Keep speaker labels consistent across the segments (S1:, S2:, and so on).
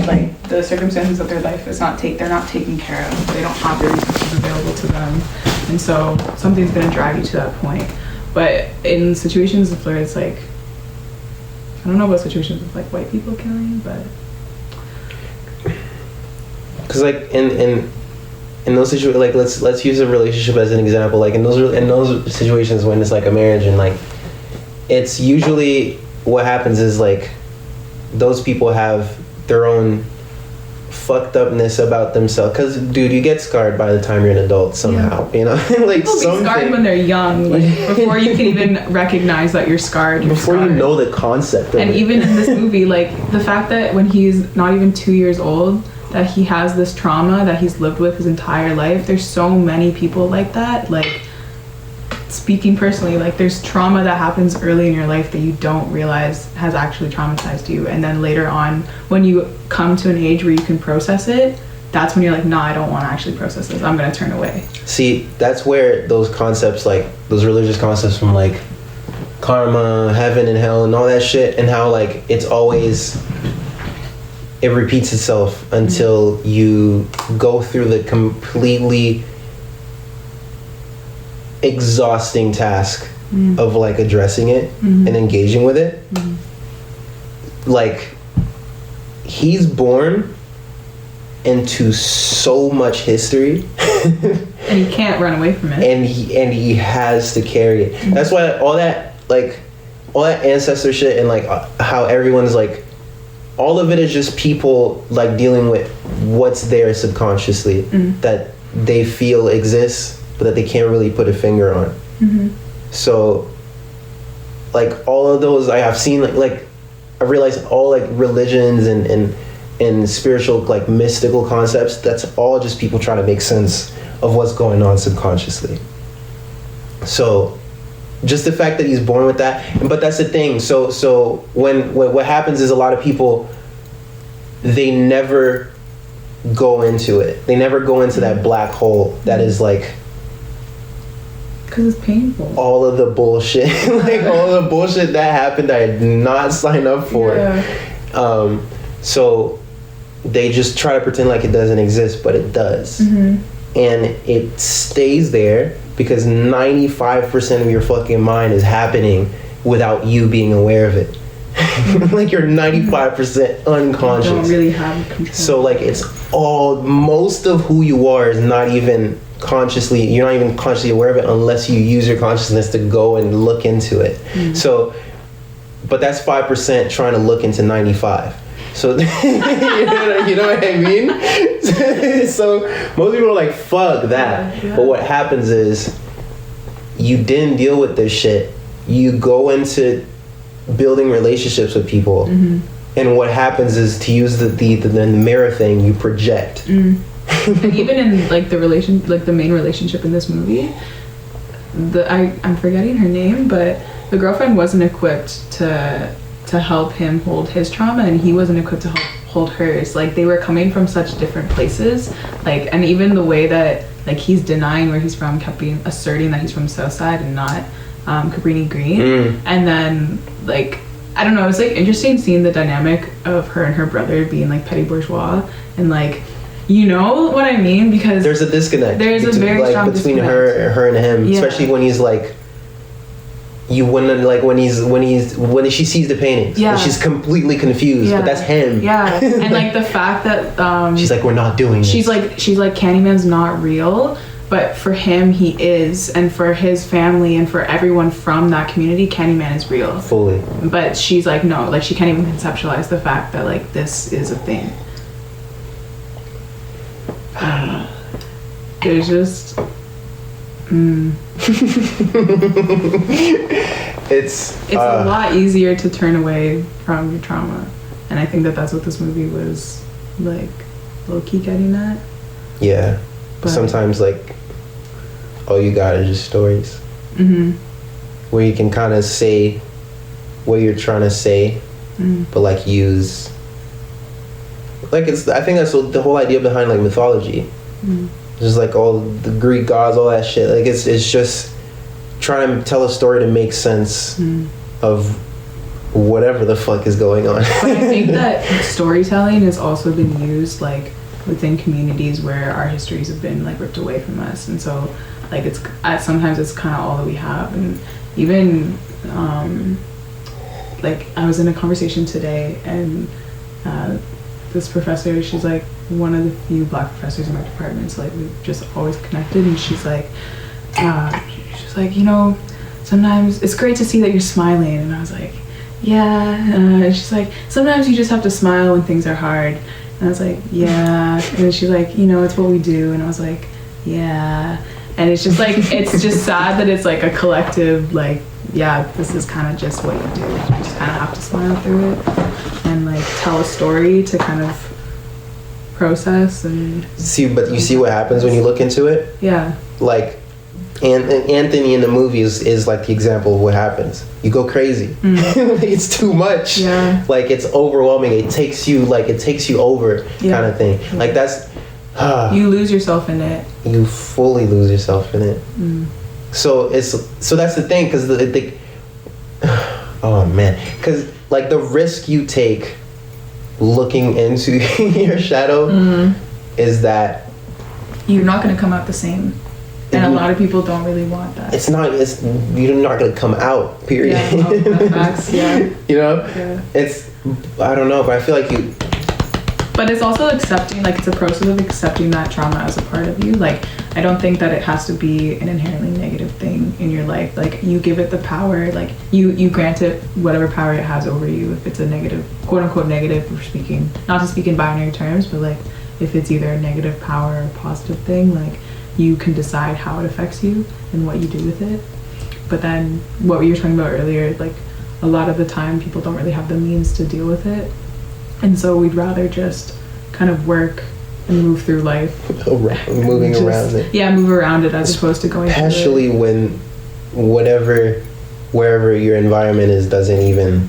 S1: like the circumstances of their life is they're not taken care of. They don't have the resources available to them, and so something's gonna drive you to that point. But in situations where it's like, I don't know about situations with like white people killing, but
S2: because like in those situations, like let's use a relationship as an example. Like in those situations when it's like a marriage, and like it's usually what happens is like those people have their own fucked upness about themselves, because dude, you get scarred by the time you're an adult somehow. You know, like
S1: people get scarred when they're young, like before you can even recognize that you're scarred.
S2: You know the concept of
S1: and
S2: it.
S1: Even in this movie, like the fact that when he's not even 2 years old, that he has this trauma that he's lived with his entire life. There's so many people like that. Like, speaking personally, like there's trauma that happens early in your life that you don't realize has actually traumatized you, and then later on when you come to an age where you can process it, that's when you're like, nah, I don't want to actually process this, I'm gonna turn away. See,
S2: that's where those concepts, like those religious concepts from like karma, heaven and hell and all that shit, and how like it's always, it repeats itself until you go through the completely exhausting task of like addressing it and engaging with it. Like, he's born into so much history
S1: and he can't run away from it,
S2: and he has to carry it. That's why all that ancestor shit and like how everyone's like, all of it is just people like dealing with what's there subconsciously that they feel exists, but that they can't really put a finger on. So like all of those I have seen, like I realized all like religions and spiritual like mystical concepts, that's all just people trying to make sense of what's going on subconsciously. So just the fact that he's born with that, but that's the thing. So when what happens is a lot of people, they never go into it. They never go into that black hole that is like,
S1: because it's painful.
S2: All of the bullshit, like all of the bullshit that happened, I did not sign up for. So they just try to pretend like it doesn't exist, but it does. And it stays there because 95% of your fucking mind is happening without you being aware of it. Like you're 95% unconscious.
S1: You don't really have control.
S2: So like it's all, most of who you are is not even consciously, you're not even consciously aware of it unless you use your consciousness to go and look into it. So, but that's 5% trying to look into 95. So you know what I mean? So most people are like, fuck that. But what happens is you didn't deal with this shit. You go into building relationships with people, and what happens is, to use the mirror thing, you project. And
S1: even in like the main relationship in this movie, I'm forgetting her name, but the girlfriend wasn't equipped to help him hold his trauma, and he wasn't equipped to hold hers. Like they were coming from such different places, like, and even the way that like he's denying where he's from, kept asserting that he's from Southside and not Cabrini Green. And then like, I don't know, it was like interesting seeing the dynamic of her and her brother being like petty bourgeois, and like, you know what I mean? Because
S2: there's a disconnect.
S1: There's a very
S2: like,
S1: strong
S2: between
S1: disconnect.
S2: her and him, especially when he's like, you wouldn't like when she sees the paintings. And she's completely confused, but that's him.
S1: And like the fact that
S2: she's like, we're not doing this.
S1: She's like Candyman's not real, but for him he is, and for his family and for everyone from that community, Candyman is real.
S2: Fully.
S1: But she's like, no, like she can't even conceptualize the fact that like this is a thing. There's just it's a lot easier to turn away from your trauma, and I think that that's what this movie was like low-key getting at. But
S2: sometimes like all you got is just stories where you can kind of say what you're trying to say, but like use like, it's, I think that's the whole idea behind like mythology. Just like all the Greek gods, all that shit. Like it's just trying to tell a story to make sense of whatever the fuck is going on.
S1: But I think that storytelling has also been used like within communities where our histories have been like ripped away from us, and so like it's sometimes it's kind of all that we have. And even like I was in a conversation today, and this professor, she's like one of the few black professors in my department, so like we've just always connected, and she's like you know, sometimes it's great to see that you're smiling. And I was like, yeah. And she's like, sometimes you just have to smile when things are hard. And I was like, yeah. And then she's like, you know, it's what we do. And I was like, yeah. And it's just like, it's just sad that it's like a collective, like, yeah, this is kind of just what you do. You just kind of have to smile through it and like tell a story to kind of process and
S2: but you see what happens when you look into it?
S1: Yeah.
S2: Like, and Anthony in the movie is like the example of what happens. You go crazy. It's too much.
S1: Yeah.
S2: Like, it's overwhelming. It takes you over, kind of thing. Yeah. Like, that's
S1: you lose yourself in it.
S2: You fully lose yourself in it. So that's the thing, because the oh man, because like the risk you take looking into your shadow is that
S1: you're not going to come out the same. And a lot of people don't really want that.
S2: You're not going to come out, period.
S1: Yeah, facts, yeah.
S2: You know?
S1: Yeah.
S2: I don't know, but I feel like you...
S1: But it's also accepting, like, it's a process of accepting that trauma as a part of you. Like, I don't think that it has to be an inherently negative thing in your life. Like, you give it the power, like, you grant it whatever power it has over you. If it's a negative, quote-unquote negative, we're speaking, not to speak in binary terms, but, like, if it's either a negative power or a positive thing, like, you can decide how it affects you and what you do with it. But then what you were talking about earlier, like a lot of the time people don't really have the means to deal with it. And so we'd rather just kind of work and move through life.
S2: Moving around it.
S1: Yeah, move around it as opposed to going
S2: especially through it. When wherever your environment is doesn't even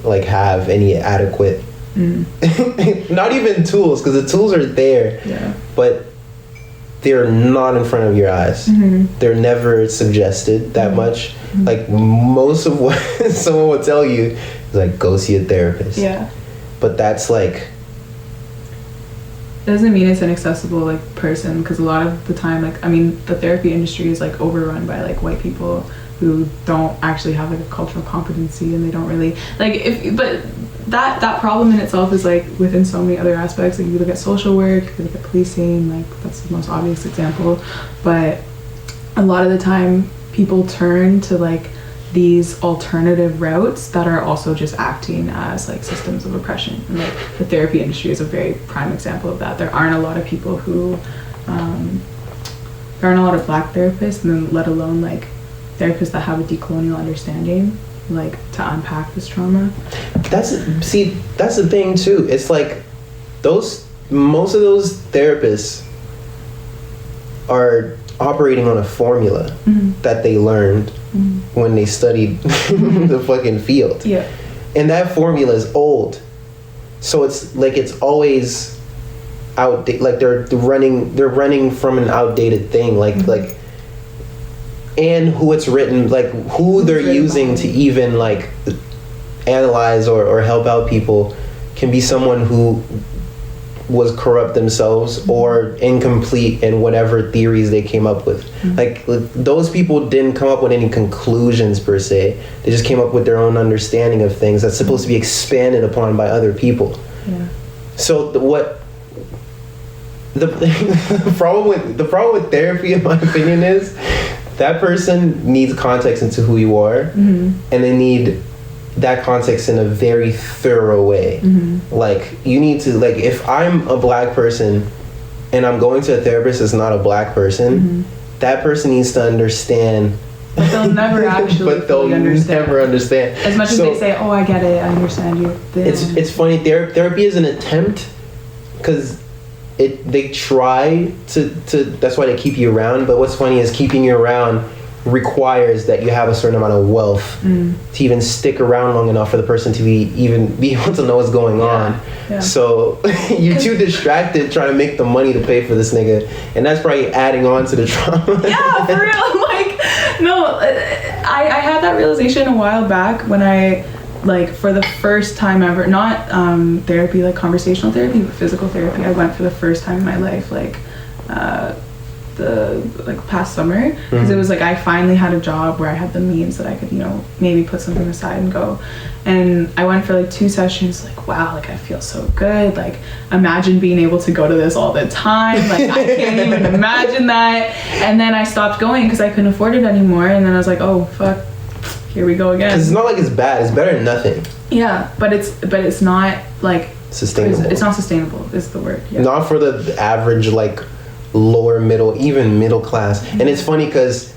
S2: like have any adequate not even tools, because the tools are there. Yeah. But they're not in front of your eyes. They're never suggested that much. Like most of what someone will tell you is like, go see a therapist.
S1: Yeah.
S2: But that's like,
S1: doesn't mean it's an accessible like person, because a lot of the time, like, I mean, the therapy industry is like overrun by like white people who don't actually have like a cultural competency, and they don't really like but that problem in itself is like within so many other aspects. Like you look at social work, you look at policing, like that's the most obvious example. But a lot of the time people turn to like these alternative routes that are also just acting as like systems of oppression. And like the therapy industry is a very prime example of that. There aren't a lot of people who there aren't a lot of black therapists, and then let alone like therapists that have a decolonial understanding, like to unpack this trauma.
S2: That's the thing too. It's like most of those therapists are operating on a formula that they learned when they studied the fucking field.
S1: Yeah.
S2: And that formula is old. So it's like it's always outdated. Like they're running from an outdated thing. Like and who it's written, like who they're using to even like analyze or help out people can be someone who was corrupt themselves or incomplete in whatever theories they came up with. Like those people didn't come up with any conclusions per se. They just came up with their own understanding of things that's supposed to be expanded upon by other people.
S1: Yeah.
S2: So the problem with therapy, in my opinion, is that person needs context into who you are, and they need that context in a very thorough way. Like you need to, like if I'm a black person and I'm going to a therapist that's not a black person, that person needs to understand.
S1: But they'll never actually
S2: never understand.
S1: As much as they say, oh, I get it, I understand you.
S2: It's funny, therapy is an attempt, because they try to that's why they keep you around. But what's funny is keeping you around requires that you have a certain amount of wealth to even stick around long enough for the person to be able to know what's going on. Yeah. So you're too distracted trying to make the money to pay for this nigga, and that's probably adding on to the trauma.
S1: Yeah, for real. Like, no, I had that realization a while back when I, like, for the first time ever, not therapy, like conversational therapy, but physical therapy. I went for the first time in my life, like, the past summer, because it was like I finally had a job where I had the means that I could, you know, maybe put something aside and go. And I went for like 2 sessions, like, wow, like I feel so good. Like, imagine being able to go to this all the time. Like, I can't even imagine that. And then I stopped going because I couldn't afford it anymore. And then I was like, oh fuck, here we go again.
S2: Because it's not like it's bad. It's better than nothing.
S1: Yeah, but it's not like
S2: sustainable.
S1: It's not sustainable is the word. Yeah.
S2: Not for the average, like, lower middle, even middle class. And it's funny because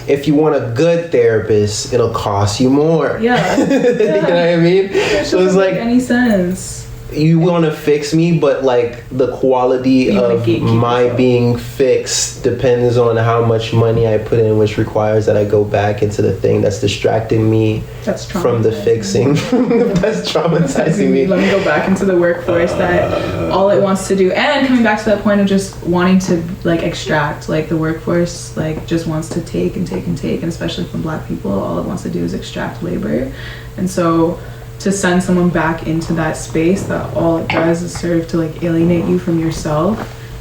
S2: if you want a good therapist, it'll cost you more.
S1: Yeah.
S2: You know what I mean?
S1: It so it's like, make any sense.
S2: You want to fix me, but like the quality of my being fixed depends on how much money I put in, which requires that I go back into the thing that's distracting me from the fixing. That's traumatizing me.
S1: Let me go back into the workforce that all it wants to do, and coming back to that point of just wanting to like extract, like the workforce like just wants to take and take and take, and especially from Black people, all it wants to do is extract labor. And so to send someone back into that space that all it does is serve to like alienate you from yourself,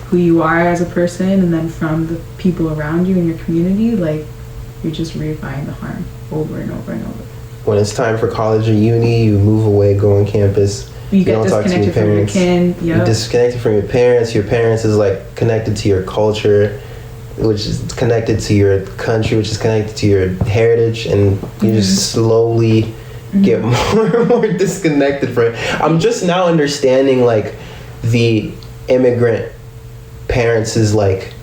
S1: who you are as a person, and then from the people around you in your community, like you're just reifying the harm over and over and over. When
S2: it's time for college or uni, you move away, go on campus.
S1: You get disconnected from your kin. Yep.
S2: You're disconnected from your parents. Your parents is like connected to your culture, which is connected to your country, which is connected to your heritage, and you just slowly get more and more disconnected from it. I'm just now understanding like the immigrant parents' is like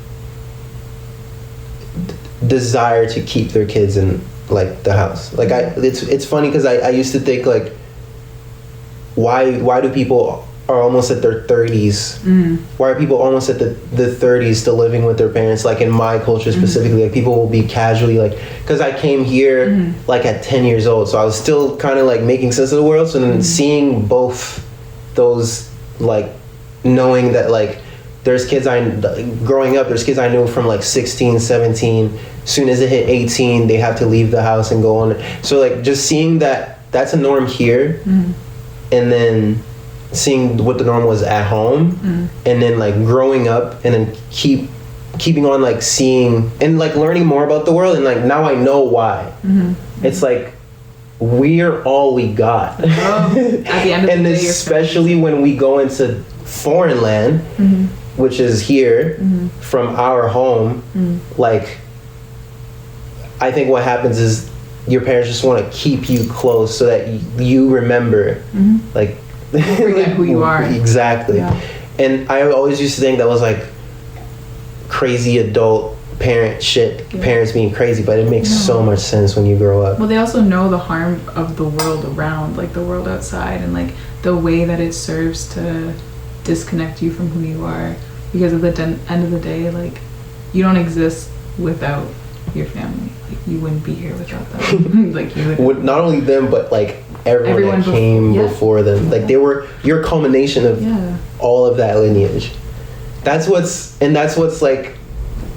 S2: desire to keep their kids in like the house. Like it's funny because I used to think like why do people are almost at their 30s? Why are people almost at the 30s still living with their parents? Like in my culture specifically, like people will be casually like, because I came here like at 10 years old, so I was still kind of like making sense of the world. So then seeing both those, like knowing that like there's kids growing up, there's kids I knew from like 16, 17, soon as they hit 18, they have to leave the house and go on. So like just seeing that that's a norm here, and then seeing what the norm was at home, and then like growing up and then keeping on like seeing and like learning more about the world, and like now I know why. It's like we're all we got. At the end of and the day, especially when we go into foreign land, which is here from our home, like I think what happens is your parents just want to keep you close so that you remember like
S1: forget who you are.
S2: Exactly. Yeah. And I always used to think that was like crazy adult parent shit, parents being crazy, but it makes so much sense when you grow up.
S1: Well, they also know the harm of the world around, like the world outside, and like the way that it serves to disconnect you from who you are, because at the end of the day, like you don't exist without your family. Like you wouldn't be here without them. Like you would.
S2: Not only them, but like everyone that came before them. Like they were your culmination of all of that lineage. That's what's like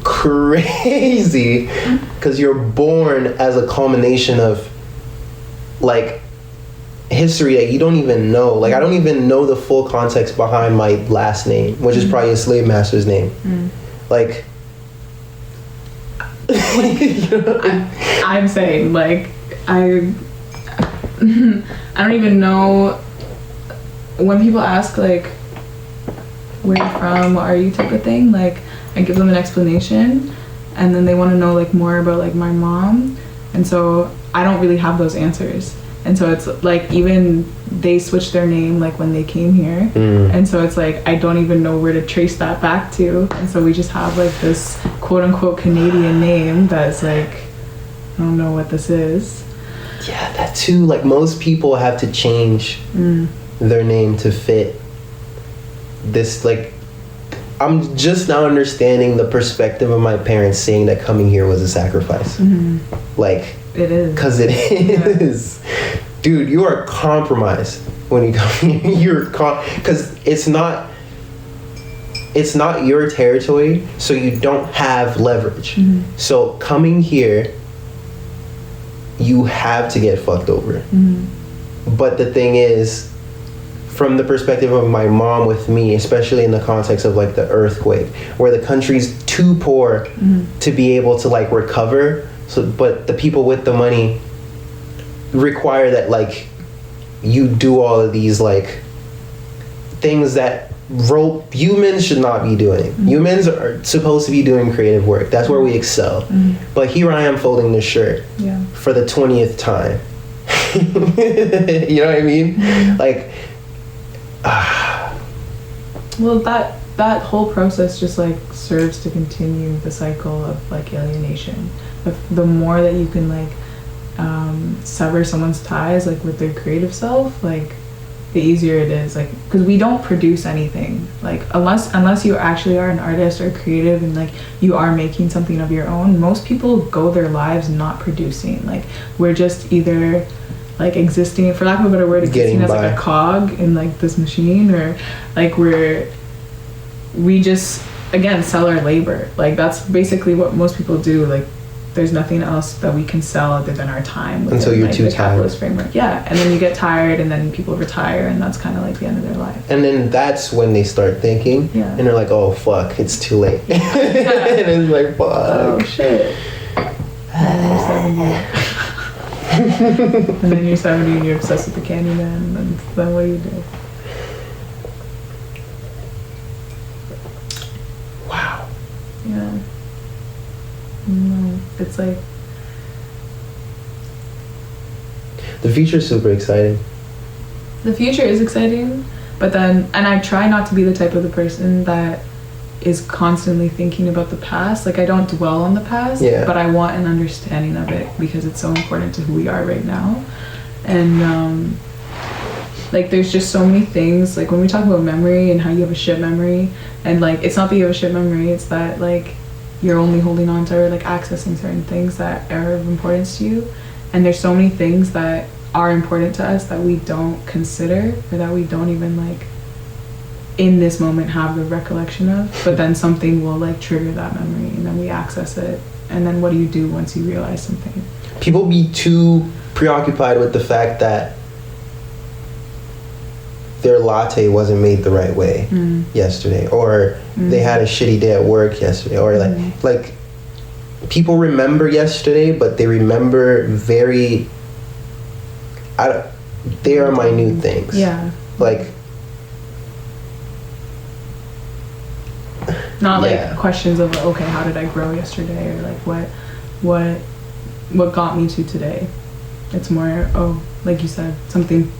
S2: crazy, because you're born as a culmination of like history that you don't even know. Like I don't even know the full context behind my last name, which is probably a slave master's name. Like I'm
S1: saying, like, I don't even know when people ask, like, where you're from, what are you type of thing, like, I give them an explanation, and then they want to know, like, more about, like, my mom, and so I don't really have those answers. And so it's like even they switched their name like when they came here, and so it's like I don't even know where to trace that back to, and so we just have like this quote unquote Canadian name that's like I don't know what this is.
S2: Yeah, that too. Like most people have to change their name to fit this. Like I'm just now understanding the perspective of my parents saying that coming here was a sacrifice. Like
S1: it is.
S2: Because it is. Yeah. Dude, you are compromised when you come here. Because it's not your territory, so you don't have leverage. So coming here you have to get fucked over. But the thing is, from the perspective of my mom with me, especially in the context of like the earthquake, where the country's too poor to be able to like recover, so but the people with the money require that like you do all of these like things that humans should not be doing. Humans are supposed to be doing creative work. That's where we excel. But here I am folding this shirt for the 20th time. You know what I mean? Like,
S1: well, that whole process just like serves to continue the cycle of like alienation. The more that you can like sever someone's ties like with their creative self, like the easier it is, like, because we don't produce anything, like unless you actually are an artist or creative and like you are making something of your own. Most people go their lives not producing. Like, we're just either like existing, for lack of a better word, existing as like a cog in like this machine, or like we just again sell our labor. Like, that's basically what most people do. Like, there's nothing else that we can sell other than our time within,
S2: until you're
S1: like,
S2: too
S1: the
S2: tired.
S1: capitalist framework. Yeah, and then you get tired, and then people retire, and that's kind of like the end of their life.
S2: And then that's when they start thinking, and they're like, "Oh fuck, it's too late." And it's like, "Fuck,
S1: oh shit." And then you're 70 and you're obsessed with the Candyman, and then what do you do?
S2: Wow.
S1: Yeah. No, it's like
S2: the future's super exciting.
S1: The future is exciting, but then, and I try not to be the type of the person that is constantly thinking about the past. Like, I don't dwell on the past, but I want an understanding of it because it's so important to who we are right now. And like, there's just so many things, like when we talk about memory and how you have a shit memory, and like, it's not that you have a shit memory, it's that like you're only holding on to or like accessing certain things that are of importance to you. And there's so many things that are important to us that we don't consider, or that we don't even like in this moment have the recollection of, but then something will like trigger that memory, and then we access it. And then what do you do once you realize something?
S2: People be too preoccupied with the fact that their latte wasn't made the right way yesterday, or they had a shitty day at work yesterday, or like people remember yesterday, but they remember they are minute things. Like, not like questions of, okay, how did I grow yesterday, or like what got me to today. It's more, oh, like you said, something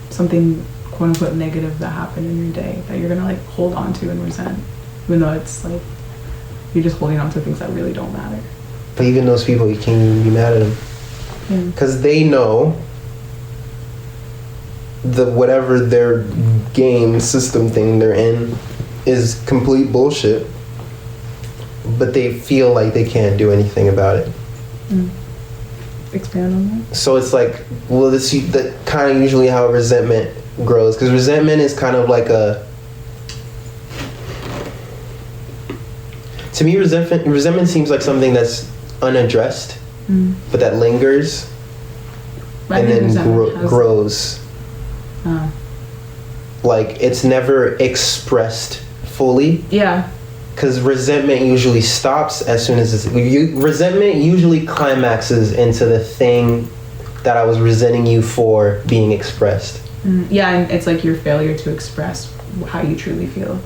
S2: quote unquote negative that happened in your day that you're gonna like hold on to and resent, even though it's like you're just holding on to things that really don't matter. But even those people, you can't even be mad at them, because they know whatever their game system thing they're in is complete bullshit, but they feel like they can't do anything about it.
S1: Expand on that.
S2: So it's like, well, that kind of usually how resentment grows, because resentment is kind of like to me, resentment seems like something that's unaddressed, but that lingers and then grows. Like, it's never expressed fully. Because resentment usually stops as soon as resentment usually climaxes into the thing that I was resenting you for being expressed.
S1: And it's like your failure to express how you truly feel.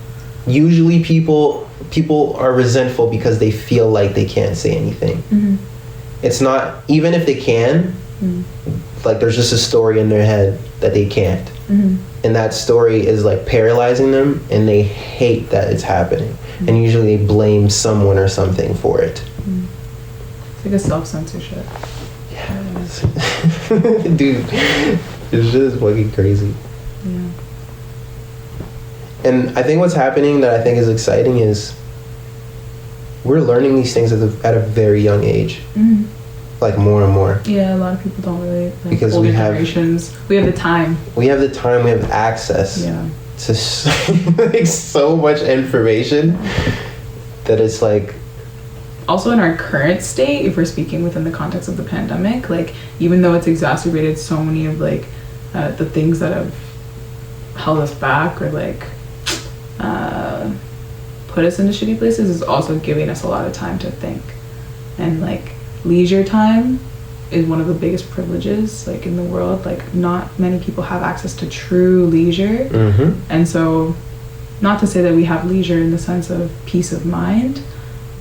S2: Usually people are resentful because they feel like they can't say anything. It's not, even if they can, like, there's just a story in their head that they can't. And that story is like paralyzing them, and they hate that it's happening. And usually they blame someone or something for it.
S1: It's like a self-censorship.
S2: Dude, it's just fucking crazy. And I think what's happening that I think is exciting is we're learning these things at a very young age. Like, more and more.
S1: A lot of people don't really, like,
S2: because
S1: older generations. We have the time. We have
S2: access to like so much information that it's like,
S1: also in our current state, if we're speaking within the context of the pandemic, like even though it's exacerbated so many of like the things that have held us back or like put us into shitty places, is also giving us a lot of time to think. And like leisure time is one of the biggest privileges like in the world. Like not many people have access to true leisure. And so, not to say that we have leisure in the sense of peace of mind,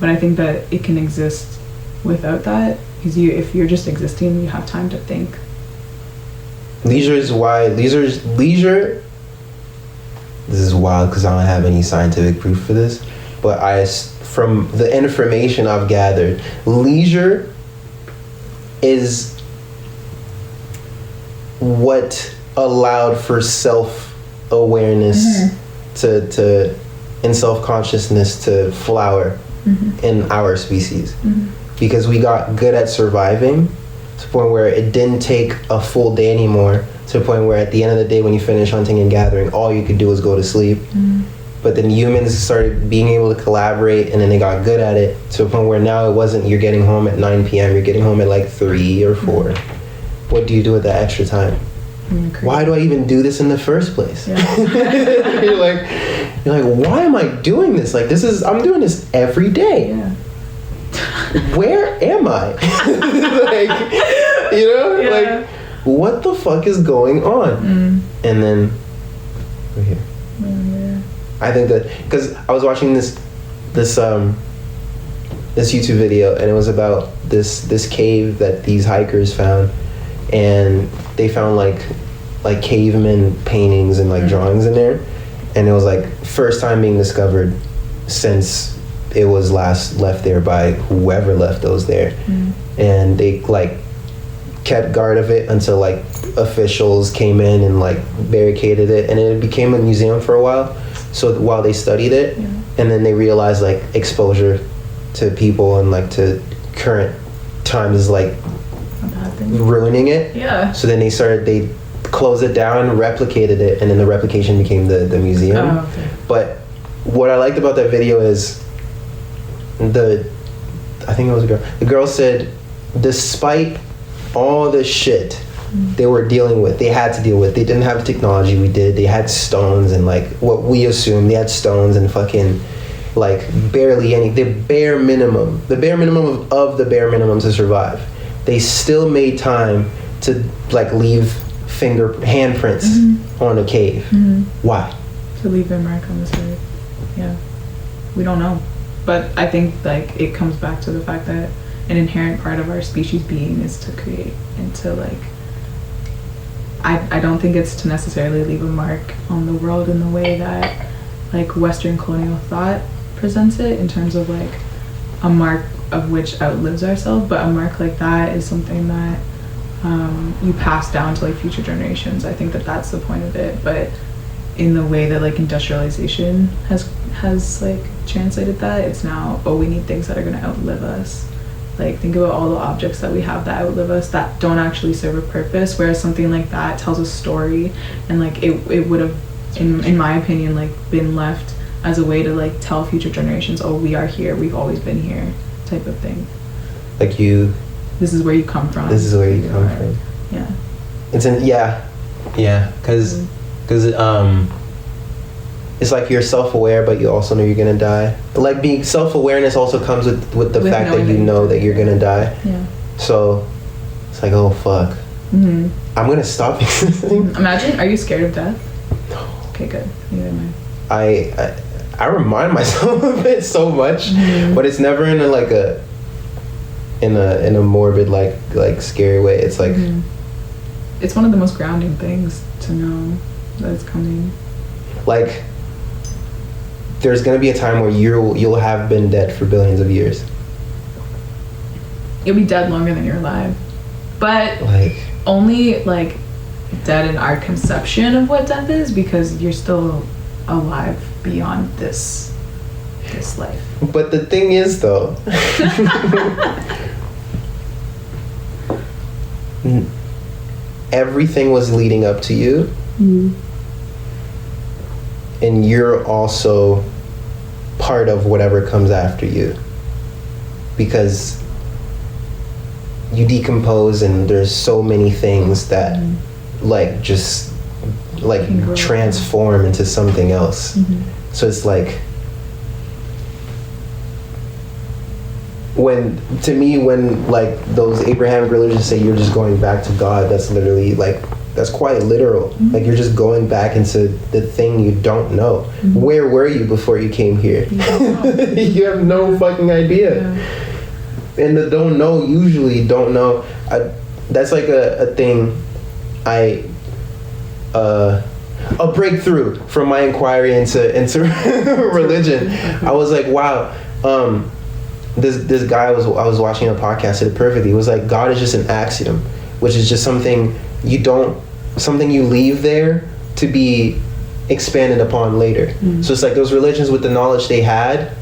S1: but I think that it can exist without that, because if you're just existing, you have time to think.
S2: Leisure is why leisure. This is wild because I don't have any scientific proof for this, but from the information I've gathered, leisure is what allowed for self-awareness to and self-consciousness to flower in our species, because we got good at surviving to the point where it didn't take a full day anymore, to the point where at the end of the day when you finish hunting and gathering, all you could do was go to sleep. But then humans started being able to collaborate, and then they got good at it to a point where now it wasn't you're getting home at 9 p.m. you're getting home at like 3 or 4. What do you do with that extra time? Why do I even do this in the first place? you're like why am I doing this? Like I'm doing this every day. Where am I? Like, like what the fuck is going on? And then we're here. I think that because I was watching this YouTube video, and it was about this cave that these hikers found, and they found like caveman paintings and like drawings in there, and it was like first time being discovered since it was last left there by whoever left those there. And they like kept guard of it until like officials came in and like barricaded it, and it became a museum for a while. So while they studied it, and then they realized like exposure to people and like to current times is like ruining it. So then they closed it down, replicated it, and then the replication became the museum. But what I liked about that video is I think it was a girl. The girl said, despite all the shit they were dealing with, they had to deal with, they didn't have the technology we did, they had stones and like what we assumed, they had stones and fucking like barely any, the bare minimum of the bare minimum to survive. They still made time to like leave handprints on a cave. Why?
S1: To leave their mark on this earth. We don't know, but I think like it comes back to the fact that an inherent part of our species being is to create and to like, I don't think it's to necessarily leave a mark on the world in the way that like Western colonial thought presents it, in terms of like a mark of which outlives ourselves, but a mark like that is something that you pass down to like future generations. I think that that's the point of it. But in the way that like industrialization has like translated that, it's now, we need things that are going to outlive us. Like think about all the objects that we have that outlive us, that don't actually serve a purpose, whereas something like that tells a story, and like it would have, in my opinion, like been left as a way to like tell future generations, we are here, we've always been here, type of thing. Like this is where you come from.
S2: This is where you come from. It's because it's like you're self-aware, but you also know you're gonna die. Like being self-awareness also comes with the fact that you know that you're gonna die. So it's like, oh fuck, I'm gonna stop existing.
S1: Imagine, are you scared of death? No. Okay, good. Neither am
S2: I. I remind myself of it so much, but it's never in a morbid like scary way. It's like
S1: it's one of the most grounding things to know that it's coming.
S2: Like there's gonna be a time where you'll have been dead for billions of years.
S1: You'll be dead longer than you're alive, but
S2: like
S1: only like dead in our conception of what death is, because you're still alive beyond this life.
S2: But the thing is though, everything was leading up to you, and you're also part of whatever comes after you. because you decompose and there's so many things that like just like transform into something else. So it's like when like those Abrahamic religions say you're just going back to God, that's literally like, that's quite literal. Like you're just going back into the thing you don't know. Where were you before you came here? You have no fucking idea. And the don't know usually don't know. That's like a thing a breakthrough from my inquiry into religion. I was like, wow, this guy I was watching a podcast said it perfectly. It was like, God is just an axiom, which is just something you leave there to be expanded upon later. So it's like those religions with the knowledge they had,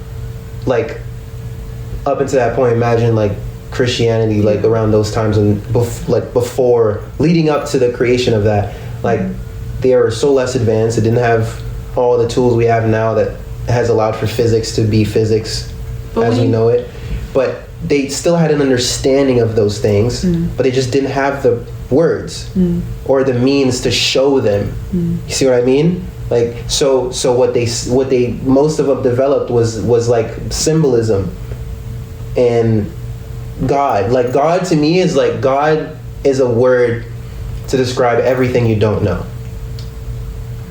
S2: like up until that point, imagine like Christianity, like around those times and before leading up to the creation of that, like they were so less advanced. It didn't have all the tools we have now that has allowed for physics to be physics as we know it. But they still had an understanding of those things, but they just didn't have the words or the means to show them. You see what I mean? Like so what they most of them developed was like symbolism and God. Like God to me is like, God is a word to describe everything you don't know.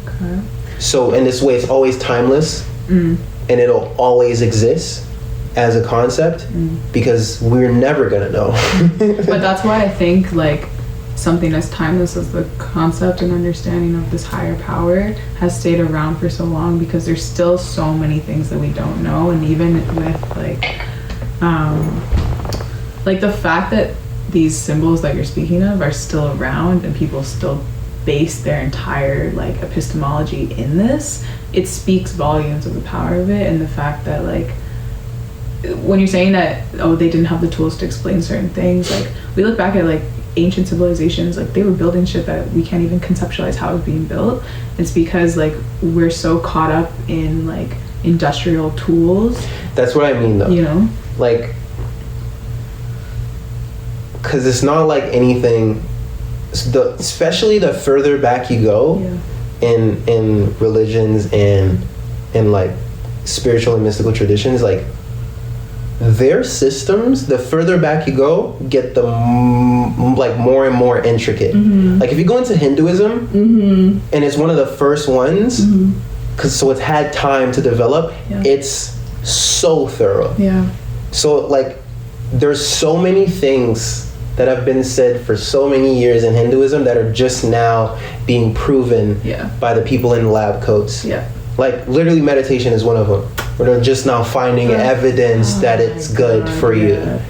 S2: Okay. So in this way, it's always timeless and it'll always exist as a concept because we're never gonna know.
S1: But that's why I think like something as timeless as the concept and understanding of this higher power has stayed around for so long, because there's still so many things that we don't know. And even with like the fact that these symbols that you're speaking of are still around and people still base their entire like epistemology in this, it speaks volumes of the power of it. And the fact that like when you're saying that, oh, they didn't have the tools to explain certain things, like we look back at like ancient civilizations, like they were building shit that we can't even conceptualize how it was being built. It's because like we're so caught up in like industrial tools.
S2: That's what I mean though, you know, like because it's not like anything, especially the further back you go in religions and in like spiritual and mystical traditions, like their systems, the further back you go, get the like more and more intricate. Like if you go into Hinduism and it's one of the first ones, because so it's had time to develop, it's so thorough. So like there's so many things that have been said for so many years in Hinduism that are just now being proven by the people in lab coats. Like literally meditation is one of them. Where they're just now finding evidence that it's good for you.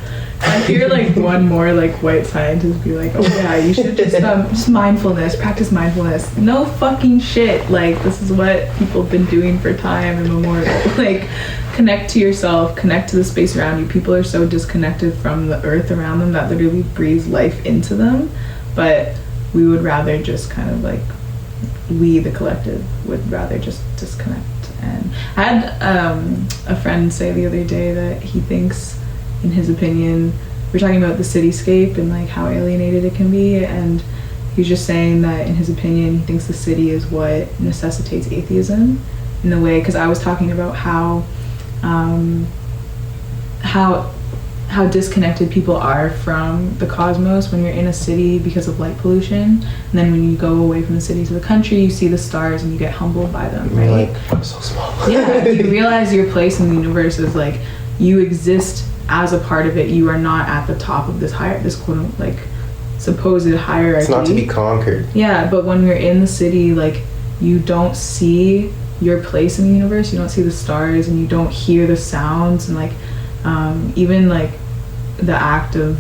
S1: I hear like one more like white scientist be like, oh yeah, you should just mindfulness, practice mindfulness. No fucking shit. Like this is what people have been doing for time immemorial. Like connect to yourself, connect to the space around you. People are so disconnected from the earth around them that literally breathes life into them. But we would rather just kind of like, we the collective would rather just disconnect. And I had a friend say the other day that he thinks, in his opinion, we're talking about the cityscape and like how alienated it can be, and he was just saying that in his opinion he thinks the city is what necessitates atheism in a way, because I was talking about how disconnected people are from the cosmos when you're in a city because of light pollution, and then when you go away from the city to the country, you see the stars and you get humbled by them, right?
S2: You're like, I'm so small.
S1: Yeah, you realize your place in the universe is like you exist as a part of it. You are not at the top of this quote like supposed hierarchy.
S2: It's not to be conquered.
S1: Yeah, but when you're in the city, like you don't see your place in the universe, you don't see the stars, and you don't hear the sounds, and like even like the act of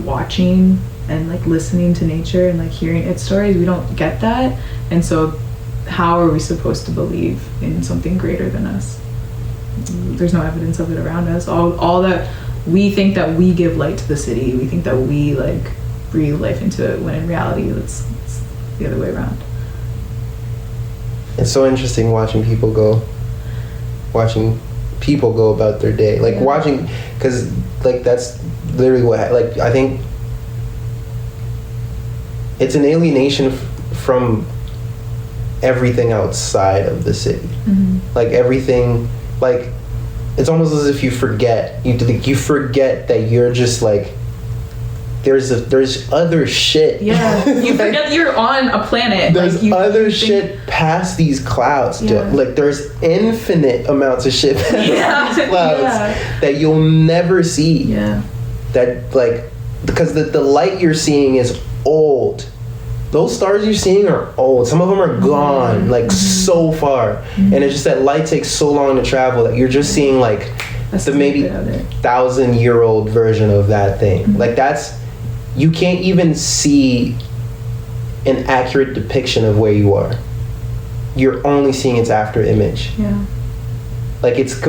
S1: watching and like listening to nature and like hearing its stories, we don't get that. And so how are we supposed to believe in something greater than us? There's no evidence of it around us. All that we think that we give light to the city, we think that we like breathe life into it, when in reality it's the other way around. It's
S2: so interesting watching people go about their day. Like watching, because like that's literally what like I think it's an alienation from everything outside of the city. Like everything, like it's almost as if you forget forget that you're just like there's other shit.
S1: Yeah, you forget you're on a planet.
S2: There's
S1: like
S2: other shit past these clouds. Like there's infinite amounts of shit past these clouds that you'll never see.
S1: Yeah.
S2: That like because the light you're seeing is old. Those stars you're seeing are old. Some of them are gone, like so far, and it's just that light takes so long to travel that you're just seeing like the maybe 1,000-year-old version of that thing. Like that's, you can't even see an accurate depiction of where you are. You're only seeing its after image.
S1: Yeah.
S2: Like it's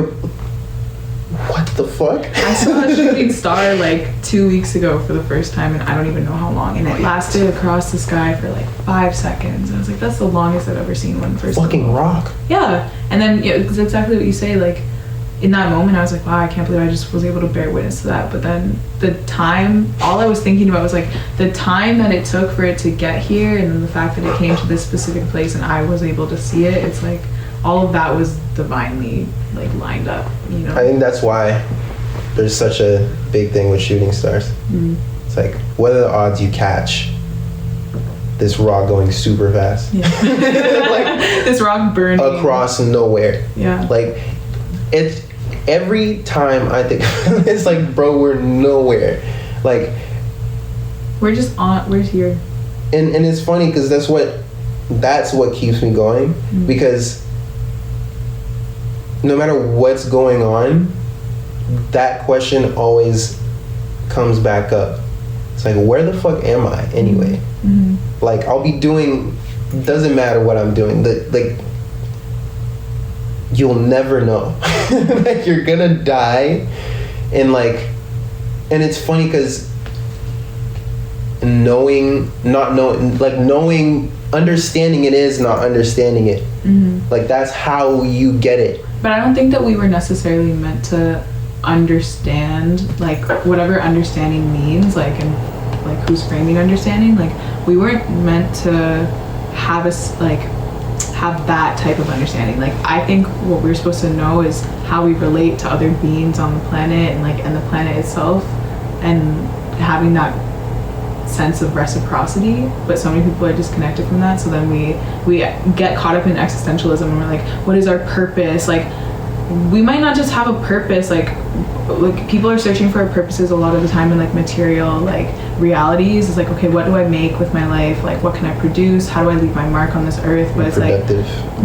S2: what the fuck?
S1: I saw a shooting star like 2 weeks ago for the first time, and I don't even know how long, and it lasted across the sky for like 5 seconds. And I was like, that's the longest I've ever seen one first.
S2: Fucking rock.
S1: Yeah. And then it's exactly what you say, like in that moment I was like, wow, I can't believe I just was able to bear witness to that. But then the time, all I was thinking about was like the time that it took for it to get here, and then the fact that it came to this specific place and I was able to see it. It's like all of that was divinely like lined up, you know.
S2: I think that's why there's such a big thing with shooting stars. It's like, what are the odds you catch this rock going super fast?
S1: Yeah.
S2: Like
S1: this rock burning
S2: across nowhere.
S1: Yeah.
S2: Like it's every time I think it's like, bro, we're nowhere. Like
S1: we're here.
S2: And it's funny because that's what keeps me going, because no matter what's going on, that question always comes back up. It's like, where the fuck am I anyway? Like I'll be doing, doesn't matter what I'm doing, like you'll never know. Like you're gonna die, and it's funny because understanding it is not understanding it. Like that's how you get it.
S1: But I don't think that we were necessarily meant to understand like whatever understanding means, like, and like who's framing understanding. Like we weren't meant to have have that type of understanding. Like I think what we're supposed to know is how we relate to other beings on the planet, and the planet itself, and having that sense of reciprocity. But so many people are disconnected from that, so then we get caught up in existentialism, and we're like, what is our purpose? Like we might not just have a purpose, like people are searching for purposes a lot of the time in like material like realities. It's like, okay, what do I make with my life? Like what can I produce? How do I leave my mark on this earth? But it's like,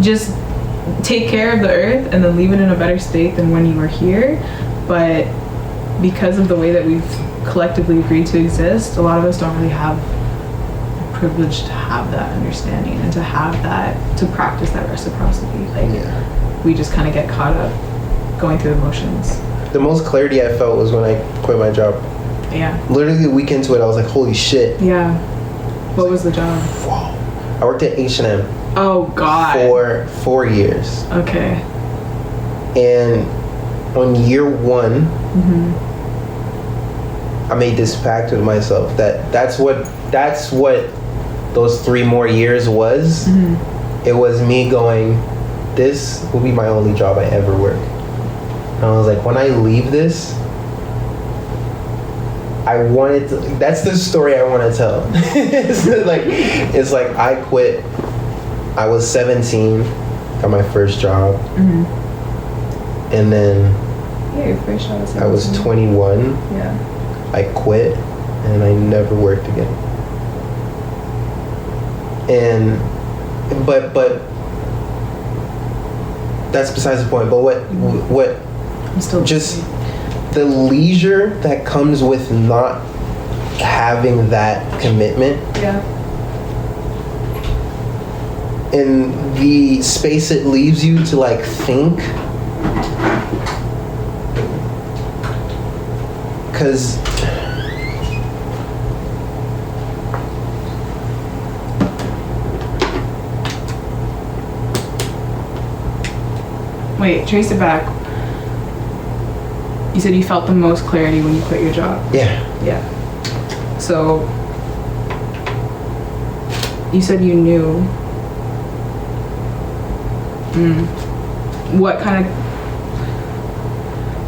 S1: just take care of the earth and then leave it in a better state than when you were here. But because of the way that we've collectively agreed to exist, a lot of us don't really have the privilege to have that understanding and to have that, to practice that reciprocity. Like we just kind of get caught up going through the motions.
S2: The most clarity I felt was when I quit my job.
S1: Yeah.
S2: Literally a week into it, I was like, holy shit.
S1: Yeah. What was the job?
S2: Whoa. I worked at H&M.
S1: Oh God.
S2: For 4 years.
S1: Okay.
S2: And on year 1, I made this pact with myself that's what those 3 more years was. It was me going, this will be my only job I ever work. And I was like, when I leave this, that's the story I want to tell. it's like I quit. I was 17, got my first job. And then
S1: your first job was 17.
S2: I was 21.
S1: Yeah.
S2: I quit and I never worked again. But that's besides the point. But what
S1: I'm still
S2: just the leisure that comes with not having that commitment.
S1: Yeah.
S2: And the space it leaves you to like think. Cause
S1: wait, trace it back. You said you felt the most clarity when you quit your job.
S2: Yeah.
S1: Yeah. So you said you knew. What kind of,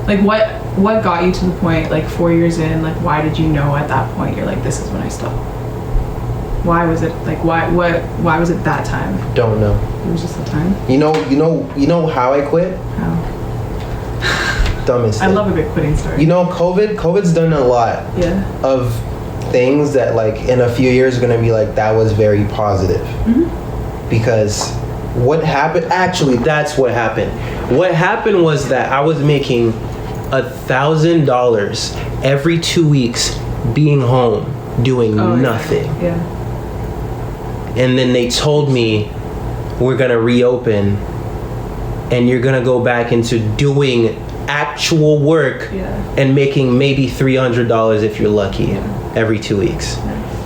S1: like, what got you to the point, like 4 years in, like, why did you know at that point you're like, this is when I stop? Why was it like, why was it that time?
S2: Don't know.
S1: It was just the time.
S2: You know how I quit?
S1: How?
S2: Dumbest
S1: I
S2: thing.
S1: love a good quitting story.
S2: You know, COVID's done a lot of things that, like, in a few years are gonna be like, that was very positive. Because what happened, actually, that's what happened. What happened was that I was making $1,000 every 2 weeks being home doing nothing.
S1: Yeah.
S2: And then they told me, we're gonna reopen and you're gonna go back into doing actual work and making maybe $300 if you're lucky every 2 weeks.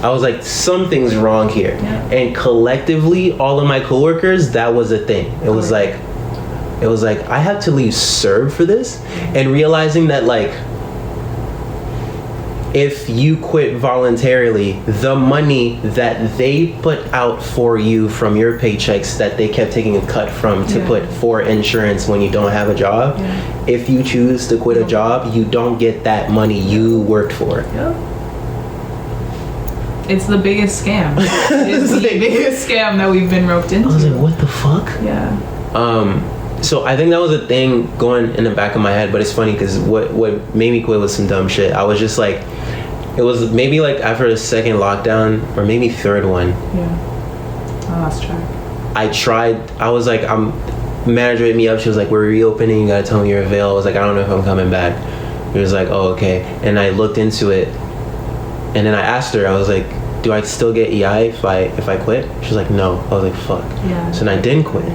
S2: I was like, something's wrong here. And collectively, all of my coworkers, that was a thing. It was like, I have to leave CERB for this. And realizing that, like, if you quit voluntarily, the money that they put out for you from your paychecks that they kept taking a cut from to put for insurance when you don't have a job, if you choose to quit a job, you don't get that money you worked for.
S1: It's the biggest scam. It's the biggest scam that we've been roped into.
S2: I was like, what the fuck?
S1: Yeah.
S2: So I think that was a thing going in the back of my head, but it's funny because what made me quit was some dumb shit. I was just like, it was maybe like after the second lockdown or maybe third one.
S1: Yeah. I lost track.
S2: I was like, manager hit me up. She was like, we're reopening. You gotta tell me your avail. I was like, I don't know if I'm coming back. He was like, oh, okay. And I looked into it. And then I asked her, I was like, do I still get EI if I quit? She was like, no. I was like, fuck.
S1: Yeah.
S2: So then I didn't quit.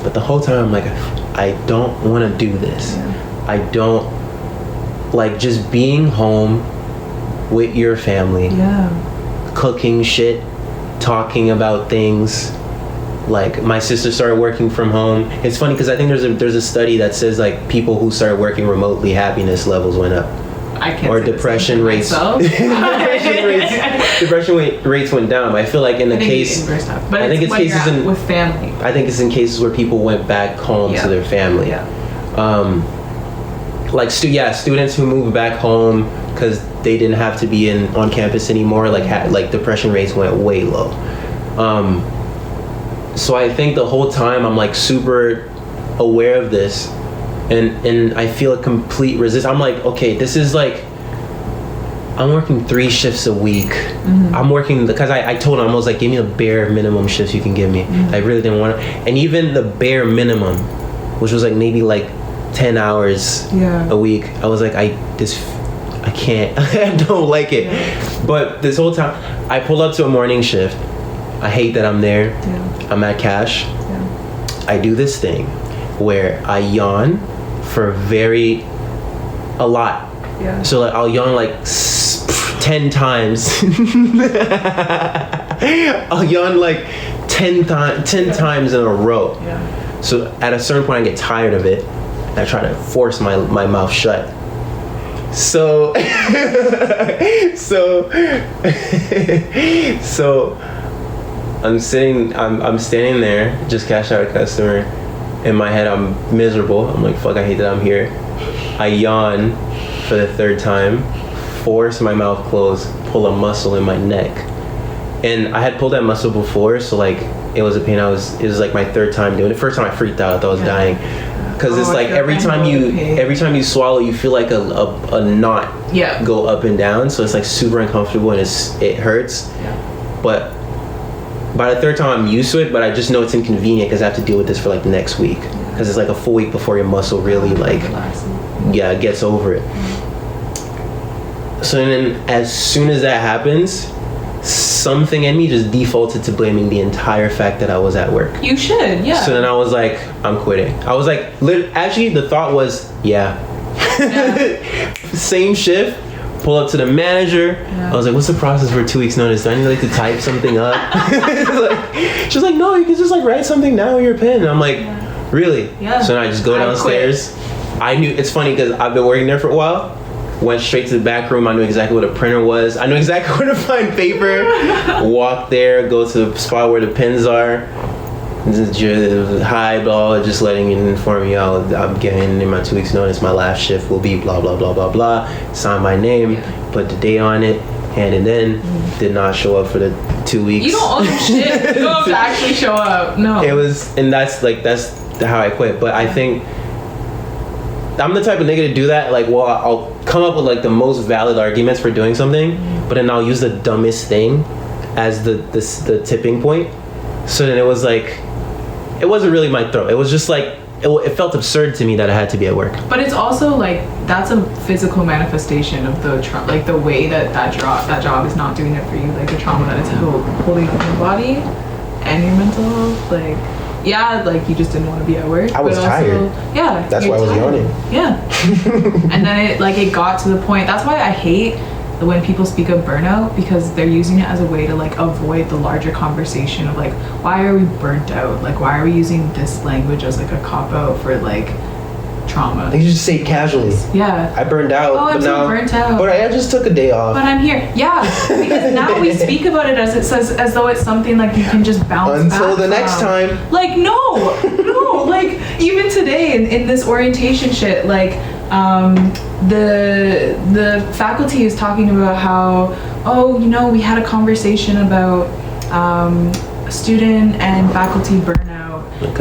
S2: But the whole time I'm like, I don't want to do this. I don't like just being home with your family, cooking shit, talking about things. Like, my sister started working from home. It's funny because I think there's a study that says, like, people who started working remotely, happiness levels went up.
S1: I can't.
S2: Or depression rates. Depression rates went down. I feel like in the case,
S1: but I think it's cases in with family.
S2: I think it's in cases where people went back home to their family. Like students who moved back home because they didn't have to be on campus anymore. Like depression rates went way low. So I think the whole time I'm like super aware of this. And I feel a complete resistance. I'm like, okay, this is like, I'm working 3 shifts a week. I'm working, because I told him, I was like, give me the bare minimum shifts you can give me. I really didn't want to. And even the bare minimum, which was like maybe like 10 hours a week, I was like, I can't, I don't like it. But this whole time, I pulled up to a morning shift. I hate that I'm there. I'm at cash. I do this thing where I yawn for a lot. So like I'll yawn like 10 times. I'll yawn like 10 times in a row. So at a certain point I get tired of it. I try to force my mouth shut. So I'm standing there, just cashed out a customer. In my head, I'm miserable. I'm like, fuck, I hate that I'm here. I yawn for the 3rd time, force my mouth closed, pull a muscle in my neck. And I had pulled that muscle before, so like, it was a pain. It was like my 3rd time doing it. First time I freaked out, I thought I was dying. Because it's like every time you swallow, you feel like a knot go up and down. So it's like super uncomfortable and it hurts. But by the 3rd time I'm used to it, but I just know it's inconvenient because I have to deal with this for like the next week. Because it's like a full week before your muscle really like, gets over it. So then as soon as that happens, something in me just defaulted to blaming the entire fact that I was at work.
S1: You should,
S2: So then I was like, I'm quitting. I was like, actually the thought was, same shift. Pull up to the manager. I was like, what's the process for 2 weeks notice? Do I need like to type something up? She's like, no, you can just like write something down with your pen. And I'm like, really? So then I just go downstairs, I knew, it's funny because I've been working there for a while. Went straight to the back room. I knew exactly what a printer was. I knew exactly where to find paper. Walk there, go to the spot where the pens are. Hi, blah, just letting you inform you, I'm getting in my 2 weeks notice, my last shift will be blah, blah, blah, blah, blah. Sign my name, put the date on it, hand it in. Did not show up for the 2 weeks.
S1: You don't owe them shit. You don't have to actually show up. No.
S2: It was, and that's how I quit. But I think I'm the type of nigga to do that. Like, well, I'll come up with like the most valid arguments for doing something, but then I'll use the dumbest thing as the tipping point. So then it was like, it wasn't really my throat. It was just like, it felt absurd to me that I had to be at work.
S1: But it's also like, that's a physical manifestation of the like the way that job is not doing it for you, like the trauma that it's holding on your body and your mental health. Like, yeah, like you just didn't want to be at work.
S2: I was tired.
S1: Yeah,
S2: that's why I was yawning.
S1: Yeah. And then it got to the point. That's why I hate when people speak of burnout, because they're using it as a way to like avoid the larger conversation of like, why are we burnt out? Like, why are we using this language as like a cop out for like trauma?
S2: You just say it casually.
S1: Yeah.
S2: I burned out.
S1: Oh, I'm so burnt out.
S2: But I just took a day off.
S1: But I'm here. Yeah. Because now we speak about it as as though it's something like you can just bounce
S2: until
S1: back
S2: the next
S1: from.
S2: time.
S1: Like, no. Like even today in this orientation shit, like the faculty is talking about how, oh, you know, we had a conversation about student and faculty burnout.
S2: Okay.